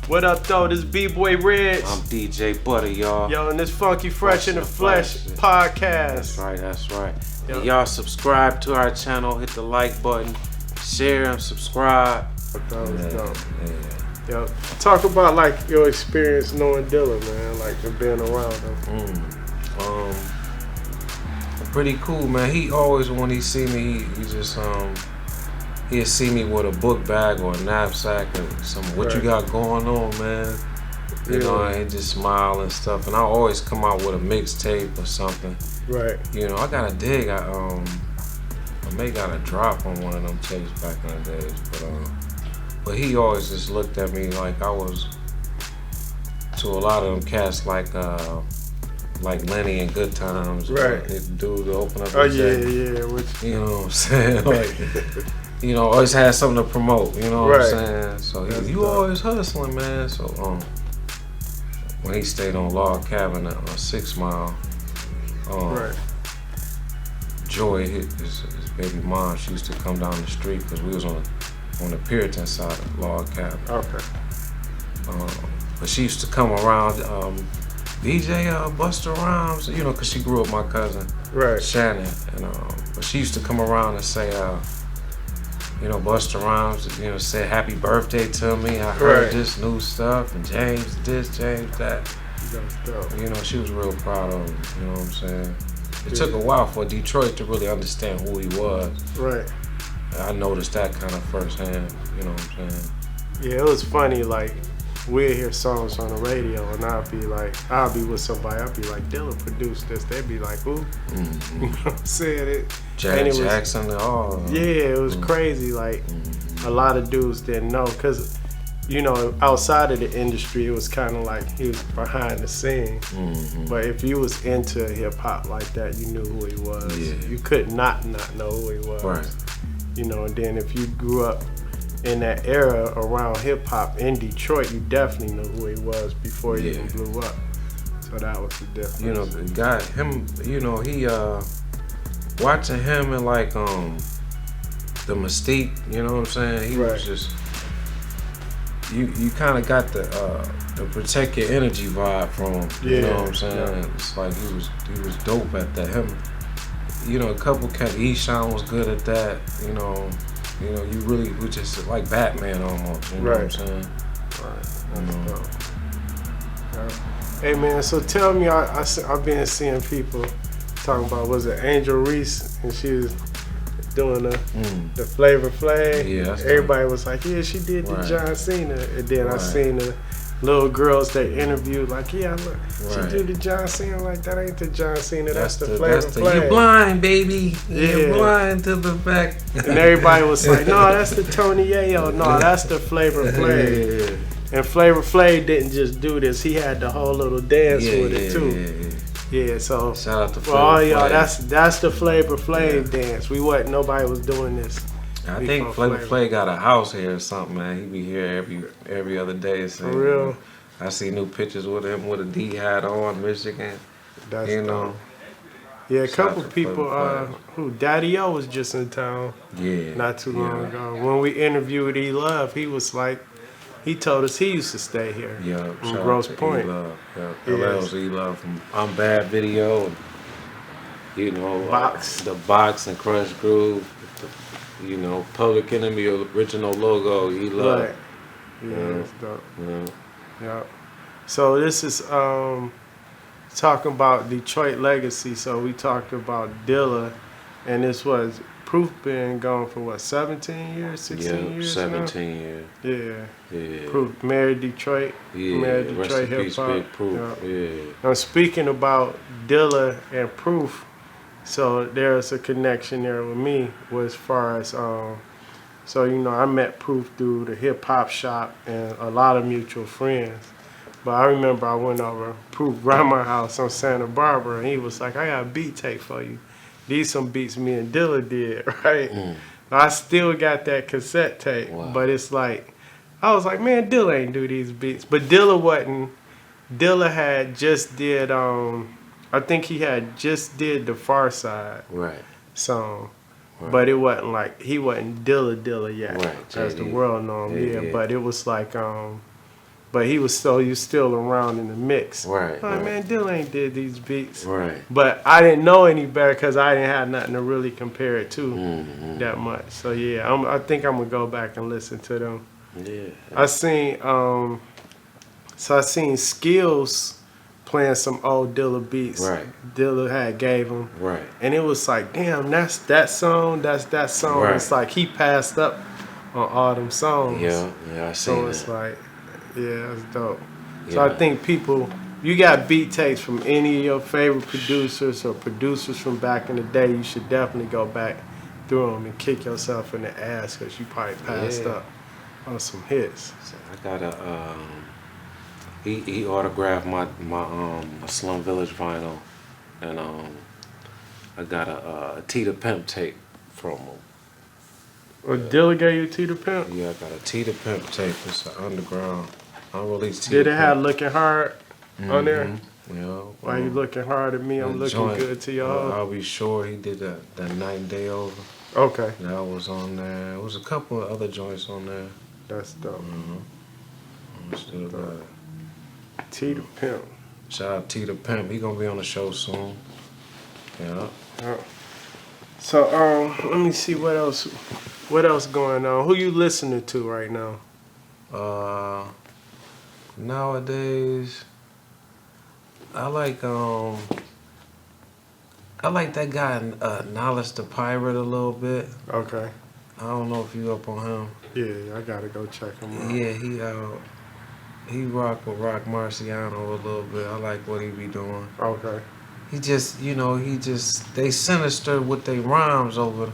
What up, though? This B-Boy Reg. I'm DJ Butter, y'all. Yo, and this Funky Fresh in the Flesh podcast. That's right. Yo. And y'all subscribe to our channel, hit the like button, share and subscribe. That was dope. Yo, talk about like your experience knowing Dilla, man, like and being around him. Pretty cool, man. He always, when he see me, he just he'll see me with a book bag or a knapsack and what you got going on, man. You know, and just smile and stuff. And I always come out with a mixtape or something. Right. You know, I got a dig. I may got a drop on one of them tapes back in the days, but he always just looked at me like I was to a lot of them cats like Lenny and Good Times. Right. The dude to open up. Oh yeah. You know what I'm saying? Like, you know, always had something to promote. You know what I'm saying? So you always hustling, man. So when he stayed on Log Cabin on 6 Mile, right. Joy, his baby mom, she used to come down the street because we was on the Puritan side of Log Cabin. Okay. But she used to come around, DJ Busta Rhymes, you know, because she grew up with my cousin, right. Shannon, and but she used to come around and say, you know, Busta Rhymes, you know, said happy birthday to me. I heard this new stuff, and James this, James that. That's dope. You know, she was real proud of him. You know what I'm saying? It took a while for Detroit to really understand who he was. Right. I noticed that kind of firsthand. You know what I'm saying? Yeah, it was funny. Like, we'd hear songs on the radio, and I'll be with somebody. I'll be like, Dilla produced this. They'd be like, who? Mm-hmm. You know what I'm saying? Jackson and all. Yeah, it was crazy. Like, a lot of dudes didn't know because, you know, outside of the industry, it was kind of like he was behind the scene. Mm-hmm. But if you was into hip hop like that, you knew who he was. Yeah. You could not know who he was. Right. You know, and then if you grew up in that era around hip hop in Detroit, you definitely knew who he was before he even blew up. So that was the difference. You know, the guy, him, you know, he watching him and like the Mystique, you know what I'm saying? He was just you kind of got the protect your energy vibe from him. You know what I'm saying? Yeah. It's like he was dope at that. Him, you know, a couple Eshawn was good at that. You know, you really were just like Batman almost. You know what I'm saying? Right. That's dope. Hey man, so tell me, I've been seeing people talking about, was it Angel Reese, and she was doing the Flavor Flav. Yeah, everybody was like, yeah, she did the John Cena, and then I seen the little girls they interviewed like, yeah, look, she did the John Cena. Like, that ain't the John Cena, that's the Flavor Flav. You're blind, baby. You're blind to the fact. And everybody was like, no, that's the Tony Yayo. No, that's the Flavor Flav. Yeah. And Flavor Flav didn't just do this; he had the whole little dance with it too. Yeah, so shout out to for all y'all, Flav. that's the Flavor Flav dance. Nobody was doing this. I think Flavor Flav got a house here or something, man. He be here every other day. So, for real. I see new pictures with him with a D hat on, Michigan. That's you know. Yeah, a couple people. Who Daddy O was just in town. Yeah. Not too long ago. When we interviewed E Love, he was like, he told us he used to stay here. Yeah. In Grosse Pointe. E-Love. Yeah. LL's E-Love from I'm Bad Video. And, you know, the Box and Crush Groove. You know, Public Enemy original logo. E-Love. Right. Yeah, that's dope. Yeah. So this is talking about Detroit legacy. So we talked about Dilla, and this was Proof been gone for what, 17 years, 16 years 17 years. Yeah. Proof married Detroit. Yeah. Married Detroit hip hop. Proof. Yeah. Now speaking about Dilla and Proof, so there's a connection there with me as far as so you know, I met Proof through the hip hop shop and a lot of mutual friends. But I remember I went over Proof grandma's house on Santa Barbara, and he was like, I got a beat tape for you. These some beats me and Dilla did, right? I still got that cassette tape, but it's like, I was like, man, Dilla ain't do these beats. But Dilla had just did, I think he had just did the Far Side song. But it wasn't like, he wasn't Dilla yet, as the world know him. Yeah, but it was like, but he was still around in the mix. Right. Like, man, Dilla ain't did these beats. Right. But I didn't know any better because I didn't have nothing to really compare it to that much. So yeah, I think I'm gonna go back and listen to them. Yeah. I seen Skills playing some old Dilla beats. Right. Dilla had gave him. Right. And it was like, damn, that's that song. Right. It's like he passed up on all them songs. Yeah, I see So that. it's like, yeah, that's dope. So Yeah. I think people, you got beat takes from any of your favorite producers or producers from back in the day, you should definitely go back through them and kick yourself in the ass because you probably passed up on some hits. So I got a he autographed my Slum Village vinyl, and I got a T the Pimp tape from him. Or Dilla gave you T the Pimp? Yeah, I got a T the Pimp tape. It's an underground, unreleased T Did the it Pimp. have Looking Hard on there? Yeah. Why you looking hard at me? I'm the looking joint, good to y'all. I'll Be Sure. He did that Night and Day Over. Okay, That was on there. There was a couple of other joints on there. that's dope. Still got it. T the Pimp. Shout out T the Pimp. He gonna be on the show soon. Yeah. So let me see what else going on. Who you listening to right now? Nowadays, I like that guy Knowledge the Pirate a little bit. Okay. I don't know if you up on him. Yeah, I gotta go check him out. Yeah, he rock with Rock Marciano a little bit. I like what he be doing. Okay. He just, they sinister with their rhymes over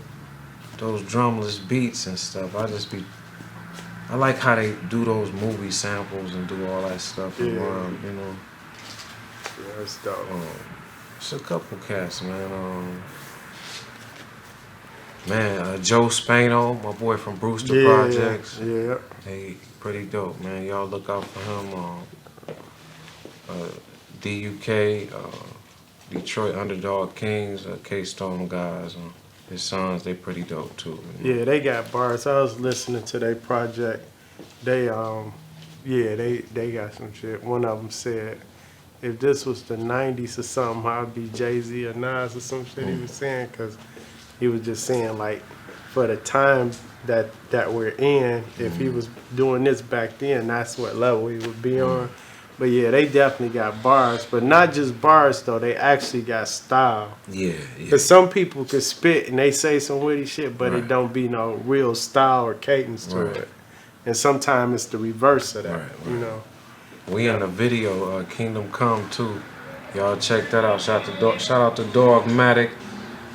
those drumless beats and stuff. I like how they do those movie samples and do all that stuff and rhyme, Yeah, that's dope. It's a couple cats, man. Joe Spano, my boy from Brewster Projects. Yeah. Hey, pretty dope, man. Y'all look out for him. DUK, Detroit Underdog Kings, K-Stone guys. His sons, they pretty dope too. Yeah, they got bars. I was listening to their project. They they got some shit. One of them said, if this was the 90s or something, I'd be Jay-Z or Nas or some shit he was saying, because he was just saying, like, for the time that we're in, if he was doing this back then, that's what level he would be on. But yeah, they definitely got bars, but not just bars though. They actually got style. Yeah. Cause some people could spit and they say some witty shit, but it don't be no real style or cadence to it. And sometimes it's the reverse of that. You know. We in the video, Kingdom Come too. Y'all check that out. Shout out to Dogmatic.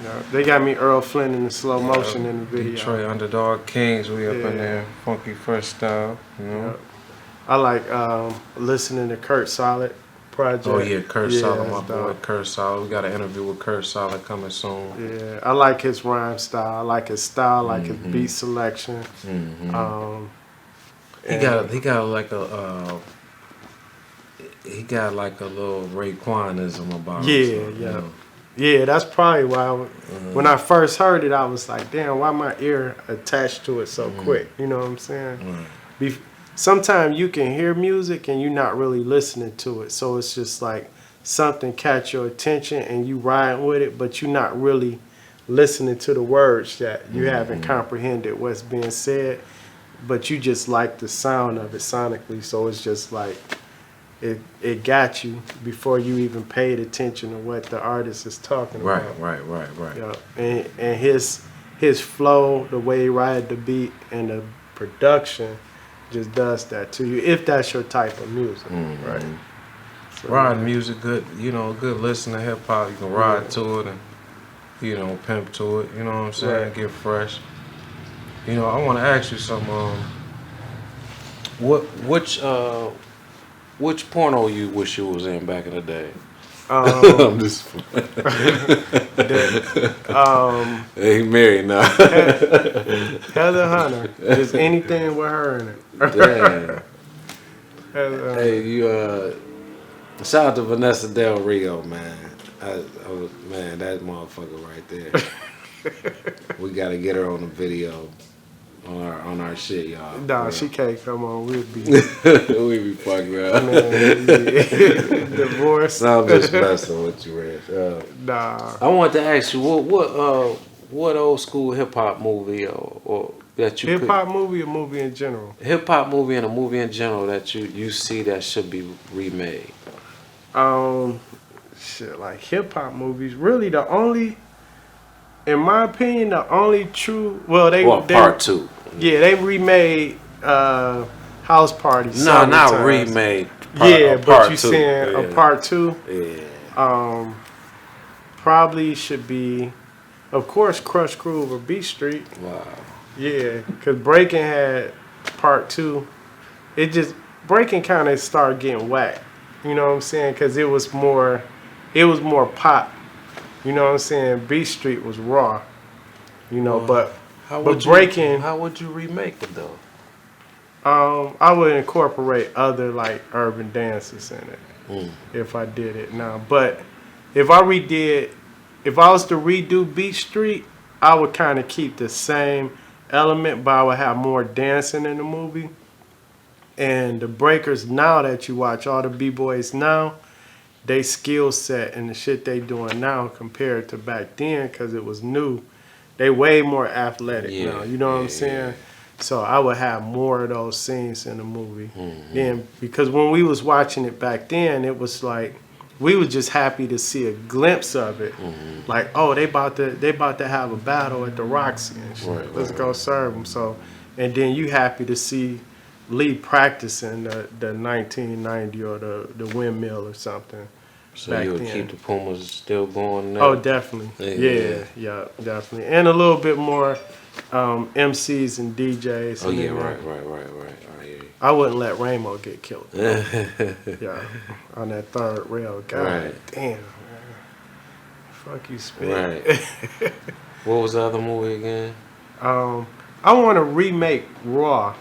Yeah, they got me Earl Flynn in the slow motion in the video. Detroit Underdog Kings. We up in there. Funky fresh style. You know. Yeah. I like listening to Kurt Solid project. Oh yeah, Kurt Solid, my that's boy, dope. Kurt Solid. We got an interview with Kurt Solid coming soon. Yeah, I like his rhyme style. I like his style, I like his beat selection. He got like a little Raekwon-ism about him. Yeah. Yeah, that's probably why when I first heard it, I was like, damn, why my ear attached to it so quick? You know what I'm saying? Sometimes you can hear music and you're not really listening to it. So it's just like something catch your attention and you ride with it, but you're not really listening to the words that you haven't comprehended what's being said, but you just like the sound of it sonically. So it's just like it got you before you even paid attention to what the artist is talking about. Right. Yeah, and his flow, the way he ride the beat, and the production just does that to you if that's your type of music, right? So, Ride music, good, good listen to hip hop. You can ride to it and pimp to it. You know what I'm saying? Get fresh. I want to ask you something. Which porno you wish you was in back in the day? I'm just. He married now. Heather Hunter. Just anything with her in it. Damn. Hey, you shout out to Vanessa Del Rio, man. Man, that motherfucker right there. We gotta get her on the video. on our shit, y'all. Nah, she can't come on. We'll be we be fucking around. man, yeah. Divorced. So I'm just messing with you, Reg. Nah. I wanted to ask you what old school hip hop movie or that you Hip hop movie or movie in general? hip hop movie and a movie in general that you see that should be remade. Shit, like hip hop movies. Really, the only, in my opinion, the only true. Well, they part two. Yeah, they remade House Party. No, not times. remade. But you two. saying a part two? Yeah. Probably should be, of course, Crush Groove or Beat Street. Wow. Yeah, because Breaking had part two. Breaking kind of started getting whacked. You know what I'm saying? Because it was more pop. You know what I'm saying? Beat Street was raw. You know, but Breaking. How would you remake it though? I would incorporate other like urban dances in it if I did it now. But if I was to redo Beat Street, I would kind of keep the same element, but I would have more dancing in the movie. And the breakers now that you watch, all the B-boys now, they skill set and the shit they doing now compared to back then, because it was new, they way more athletic now. You know what I'm saying? So I would have more of those scenes in the movie. Then, because when we was watching it back then, it was like we were just happy to see a glimpse of it. Like, oh, they about to have a battle at the Roxy and shit. Let's go serve them. So, and then you happy to see Lee practicing the 1990 or the windmill or something. So you would keep the Pumas still going now? Oh, definitely. Yeah, definitely. And a little bit more MCs and DJs. Oh, and yeah, then, right. I wouldn't let Ramo get killed. Yeah, on that third rail. God damn, man. Fuck you, Spit. Right. What was the other movie again? I want to remake Raw.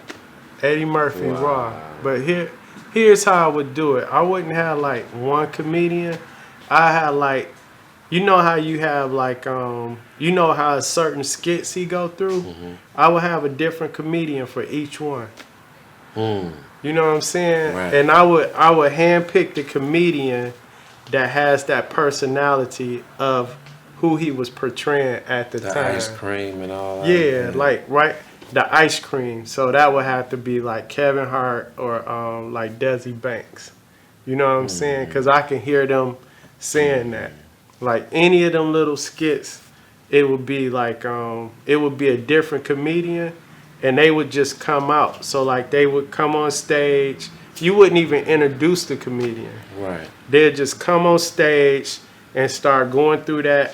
Eddie Murphy Raw. But here's how I would do it. I wouldn't have like one comedian. I have like, you know how you have like, you know how certain skits he go through? I would have a different comedian for each one. You know what I'm saying? Right. And I would handpick the comedian that has that personality of who he was portraying at the time. The ice cream and all that. Yeah, like the ice cream. So that would have to be like Kevin Hart or like Desi Banks. You know what I'm saying? Because I can hear them saying that. Like any of them little skits, it would be like it would be a different comedian, and they would just come out. So like they would come on stage. You wouldn't even introduce the comedian. Right. They'd just come on stage and start going through that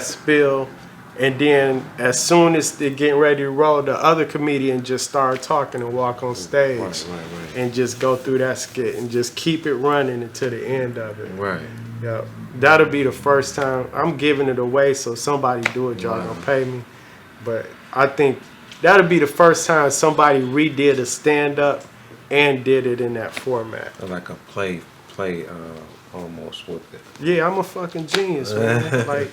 spiel. And then as soon as they're getting ready to roll, the other comedian just start talking and walk on stage. Right. And just go through that skit and just keep it running until the end of it. Right. Yeah. That'll be the first time. I'm giving it away, so somebody do it. Y'all gonna pay me. But I think that'll be the first time somebody redid a stand-up and did it in that format. Like a play almost with it. Yeah, I'm a fucking genius, man. Like,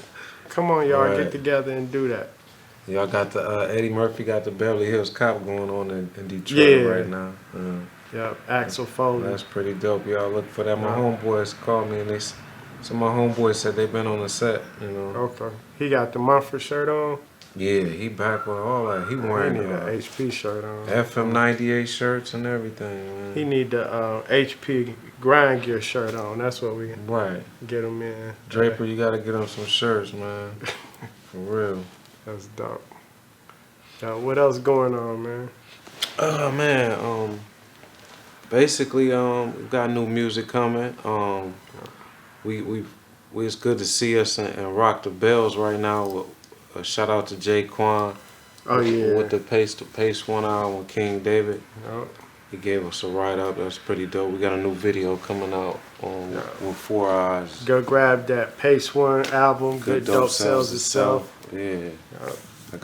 come on, y'all, Right. get together and do that. Y'all got the Eddie Murphy got the Beverly Hills Cop going on in Detroit right now. Yeah, Axel Foley. That's pretty dope. Y'all look for that. My homeboys called me and my homeboys said they been on the set. You know. Okay. He got the Mumford shirt on. Yeah, he back with all that. He He wearing need an HP shirt on. FM 98 shirts and everything. Man. He need the HP grind gear shirt on. That's what we Right. get him in. Draper, you gotta get him some shirts, man. For real. That's dope. What else going on, man? Oh man, basically, we got new music coming. We it's good to see us and rock the bells right now. Shout out to Jaquan. Oh yeah. With the Pace 1 album with King David. Yep. He gave us a write up. That's pretty dope. We got a new video coming out with 4 Eyes. Go grab that Pace 1 album. Good Dope Sells Itself. Yeah. Yep. I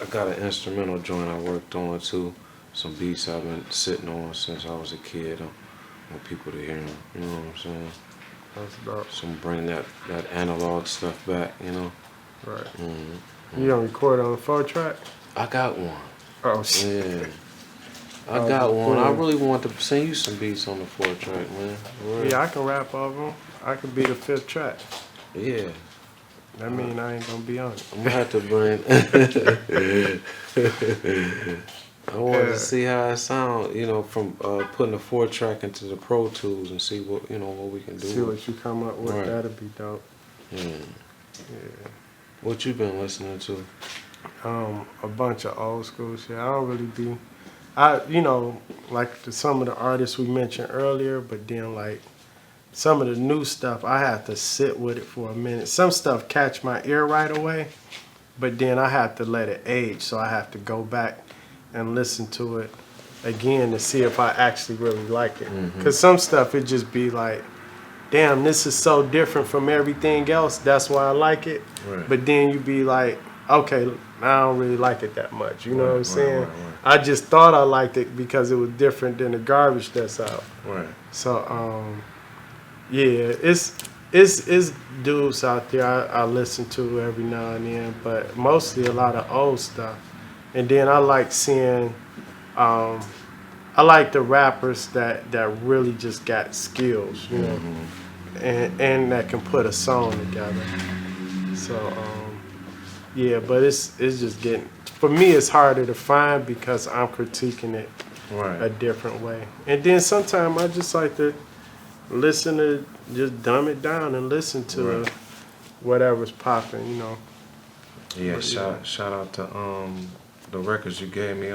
got an instrumental joint I worked on too. Some beats I've been sitting on since I was a kid. I want people to hear them. You know what I'm saying? That's dope. So I'm bringing that analog stuff back. You know. Right. You don't record on the 4-track? I got one. Oh shit. Yeah. I got one. I really want to send you some beats on the 4-track, man. Right. Yeah, I can rap over them. I could be the 5th track. Yeah. That mean I ain't gonna be on it. I'm gonna have to bring. I wanted to see how it sound, from putting the 4-track into the Pro Tools and see what we can do. See what you come up with. Right. That'd be dope. Yeah. What you been listening to? A bunch of old school shit. I don't really be. Some of the artists we mentioned earlier, but then like some of the new stuff, I have to sit with it for a minute. Some stuff catch my ear right away, but then I have to let it age. So I have to go back and listen to it again to see if I actually really like it. Because some stuff, it just be like, damn, this is so different from everything else. That's why I like it. Right. But then you be like, okay, I don't really like it that much. You know what I'm saying? Right. I just thought I liked it because it was different than the garbage that's out. Right. So, yeah, it's dudes out there I listen to every now and then, but mostly a lot of old stuff. And then I like seeing, I like the rappers that really just got skills, you know, and that can put a song together. So, yeah, but it's just getting, for me it's harder to find because I'm critiquing it a different way. And then sometimes I just like to listen to, just dumb it down and listen to whatever's popping, you know. Yeah, But, shout out to the records you gave me,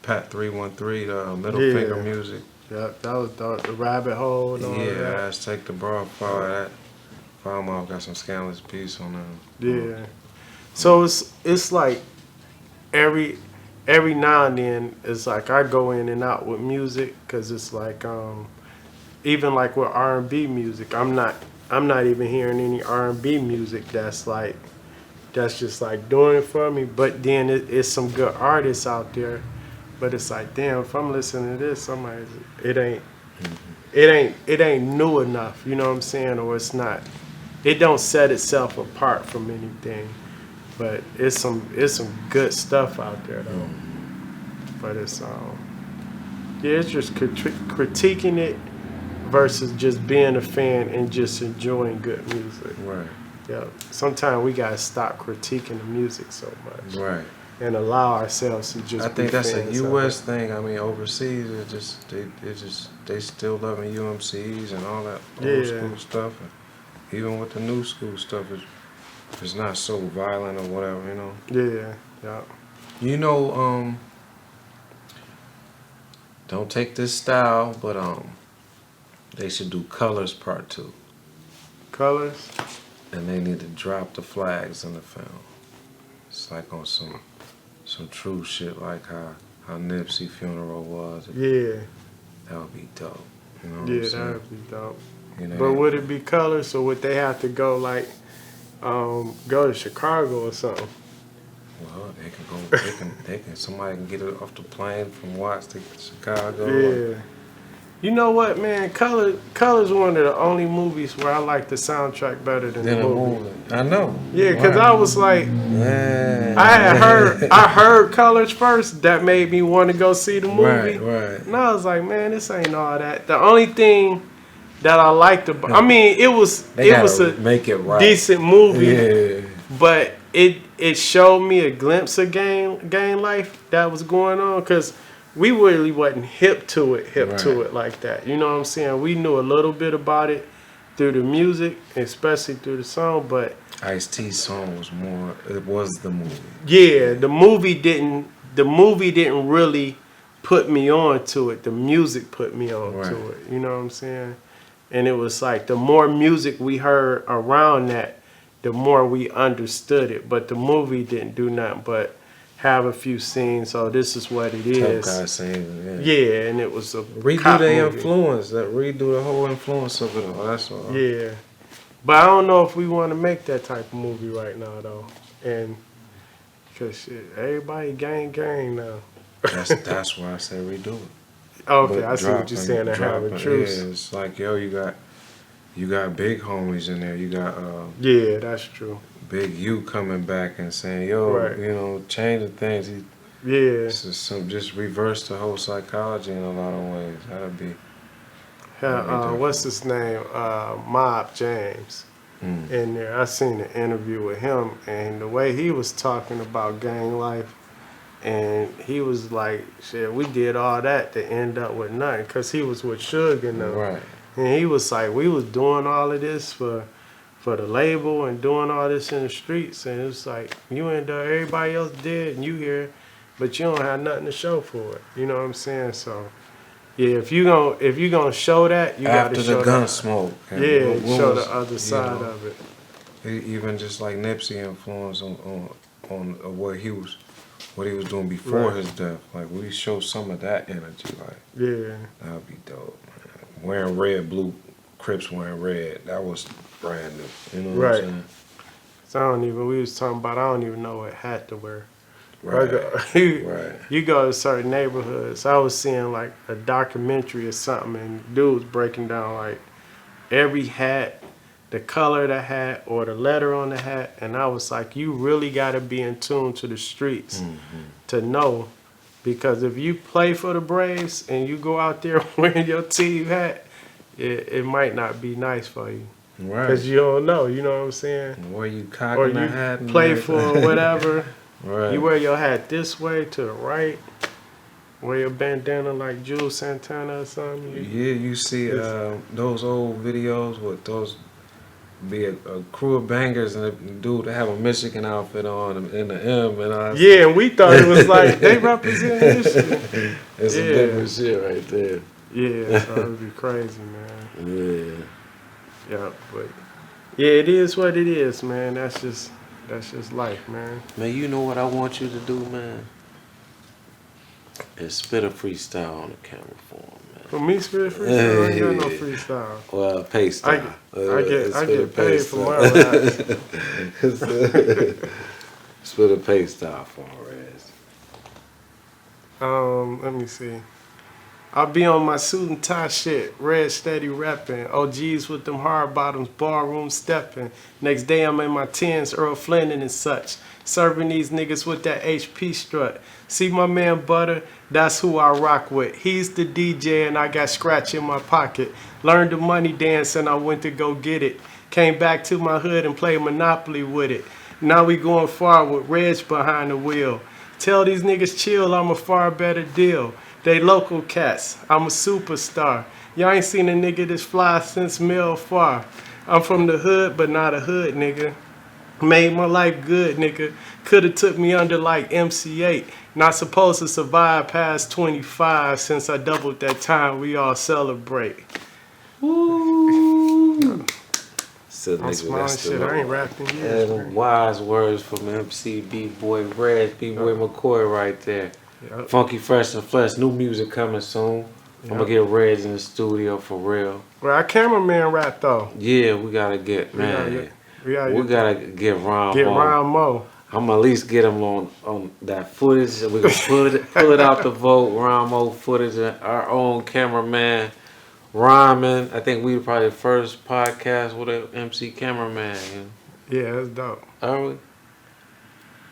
Pat 313, the Middle Finger Music. Yeah, that was the Rabbit Hole and all that. Let's take the broad file that. File got some scandalous piece on them. Yeah. So it's like every now and then it's like I go in and out with music because it's like even like with R&B music, I'm not even hearing any R&B music that's just like doing it for me. But then it's some good artists out there. But it's like, damn, if I'm listening to this, it ain't new enough. You know what I'm saying? Or it don't set itself apart from anything. But it's some good stuff out there though. But it's it's just critiquing it versus just being a fan and just enjoying good music. Right. Yeah. Sometimes we gotta stop critiquing the music so much. Right. And allow ourselves to just. I think that's a fans U.S. thing. I mean, overseas, they still loving UMCs and all that old school stuff. And even with the new school stuff, it's not so violent or whatever, you know. Yeah. You know, don't take this style, but they should do Colors Part 2. Colors. And they need to drop the flags in the film. It's like on some true shit, like how Nipsey funeral was. Yeah. That would be dope. You know what Yeah, I'm saying? that would be dope. You know, But would it be colors, or would they have to go like go to Chicago or something? well, they can go. Somebody can get it off the plane from Watts to Chicago. Yeah. You know what, man? Colors one of the only movies where I like the soundtrack better than the movie. I know. Yeah, because I was like, Man. I heard Colors first. That made me want to go see the movie. Right. And I was like, man, this ain't all that. The only thing that I liked about, I mean, it was a make it right. decent movie. Yeah. But it showed me a glimpse of gang life that was going on, because we really wasn't hip to it like that. You know what I'm saying? We knew a little bit about it through the music, especially through the song, but Ice-T's song was more, it was the movie. yeah, the movie didn't really put me on to it. The music put me on to it. You know what I'm saying? And it was like the more music we heard around that, the more we understood it. But the movie didn't do nothing but have a few scenes. So this is what it is. Tough guy scene, yeah, and it was a redo the influence. Redo the whole influence of it all. That's all. Yeah, but I don't know if we want to make that type of movie right now though, and because everybody gang now. That's why I say redo it. Okay, I see what you're saying. And have a truce. Yeah, it's like, yo, you got big homies in there. You got yeah, that's true. Big U coming back and saying, yo, Right. you know, changing things. Yeah. Just reverse the whole psychology in a lot of ways. That'd be What's his name? Mob James. In there, I seen an interview with him, and the way he was talking about gang life, and he was like, "Shit, we did all that to end up with nothing," because he was with Suge and them. right. And he was like, "We was doing all of this for the label and doing all this in the streets, and it's like you end up everybody else did, and you here, but you don't have nothing to show for it." You know what I'm saying? So. Yeah, if you gonna show that, you got to show After the gun that. smoke. Yeah, what show was, the other side of it. Even just like Nipsey influence on what he was doing before his death. Like we show some of that energy. Like Yeah, that'd be dope. Man. Wearing red, blue, Crips wearing red. That was brand new. You know what I'm saying? So we was talking about. I don't even know what hat to wear. Right. You go to certain neighborhoods. I was seeing like a documentary or something, and dudes breaking down like every hat, the color of the hat or the letter on the hat, and I was like, you really got to be in tune to the streets to know, because if you play for the Braves and you go out there wearing your team hat, it might not be nice for you. Right. Because you don't know, you know what I'm saying? Where you cocking the hat and play for whatever. Right. You wear your hat this way to the right. Wear your bandana like Jules Santana or something. You see those old videos with those be a crew of bangers and a dude that have a Michigan outfit on and the M and I. Yeah, and we thought it was like they represent Michigan. It's some different shit right there. Yeah, so it would be crazy, man. Yeah. Yeah, but yeah, it is what it is, man. That's just life, man. Man, you know what I want you to do, man? Is spit a freestyle on the camera for him, man. For me, spit freestyle, I ain't got no freestyle. Well, pay style. I get paid for my raps. Spit a pay style for him, Rez. Let me see. I'll be on my suit and tie shit, red steady reppin', OGs with them hard bottoms, ballroom steppin'. Next day I'm in my tens, Earl Flannon and such, serving these niggas with that HP strut. See my man Butter, that's who I rock with. He's the DJ and I got scratch in my pocket. Learned the money dance and I went to go get it. Came back to my hood and played Monopoly with it. Now we going far with Reg behind the wheel. Tell these niggas chill, I'm a far better deal. They local cats, I'm a superstar. Y'all ain't seen a nigga this fly since Mill Far. I'm from the hood, but not a hood nigga. Made my life good, nigga. Coulda took me under like Emcee. Not supposed to survive past 25. Since I doubled that time, we all celebrate. Woo! Still I'm smiling shit, I ain't rapping yet. And wise words from MC, B-Boy Reg, B-Boy McCoy right there. Yep. Funky Fresh and Flesh, new music coming soon. I'm gonna get Reg in the studio for real. Well, our cameraman rap though. Yeah, we gotta get, man. We gotta get Ron Get Mo. Ron Mo. I'm gonna at least get him on that footage. We can pull it out the vote. Ron Mo footage. Our own cameraman, Rhymin. I think we were probably the first podcast with an MC cameraman. Yeah, that's dope. Are we?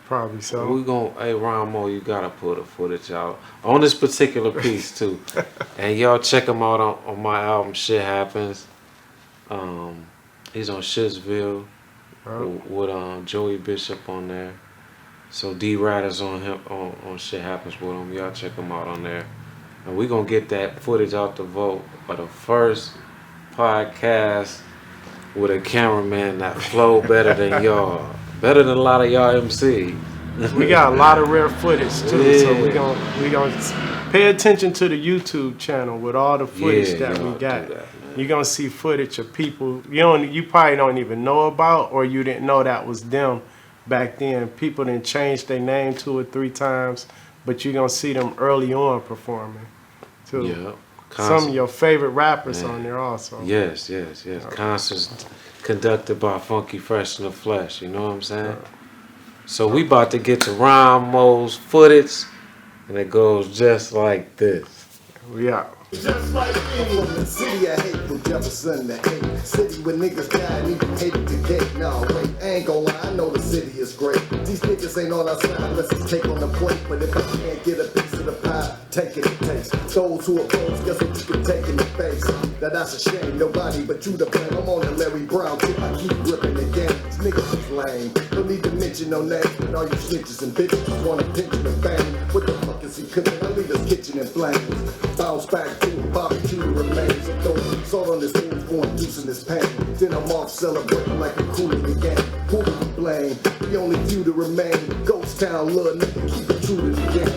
Probably so. We gon' hey Ron Mo, you gotta put the footage out on this particular piece too, and y'all check him out on my album Shit Happens. He's on Shitsville with Joey Bishop on there. So D Riders on him on Shit Happens with him. Y'all check him out on there, and we gonna get that footage out the vote for the first podcast with a cameraman that flow better than y'all. Better than a lot of y'all MC. We got a lot of rare footage too, Yeah. so we gonna pay attention to the YouTube channel with all the footage that we got. You're gonna see footage of people you probably don't even know about, or you didn't know that was them back then. People didn't change their name 2 or 3 times, but you're gonna see them early on performing too. Yeah. Some of your favorite rappers on there also. Yes. Concerts conducted by Funky Fresh in the Flesh, you know what I'm saying? So we about to get to Ron Mo's footage, and it goes just like this. We out. Just like me, from the city I hate, from Jefferson to 8. City where niggas die and even hated the gate. Nah, wait, I ain't gon' lie, I know the city is great. These niggas ain't on our side unless it's cake on the plate. But if I can't get a piece of the pie, take it and taste. Those who oppose, guess what you can take in the face. Now that's a shame, nobody but you to blame. I'm on the Larry Brown tip, I keep ripping the game. These niggas is lame, don't need to mention no names. But all you snitches and bitches just want attention and fame. What the fuck is he cooking? I leave his kitchen in flames. Bounce back to a barbecue the remains. I'm throwing salt on this food for inducing this pain. Then I'm off celebrating like a coolin' game. Who do you blame? The only few to remain. Ghost town, little nigga, keep it true to the game.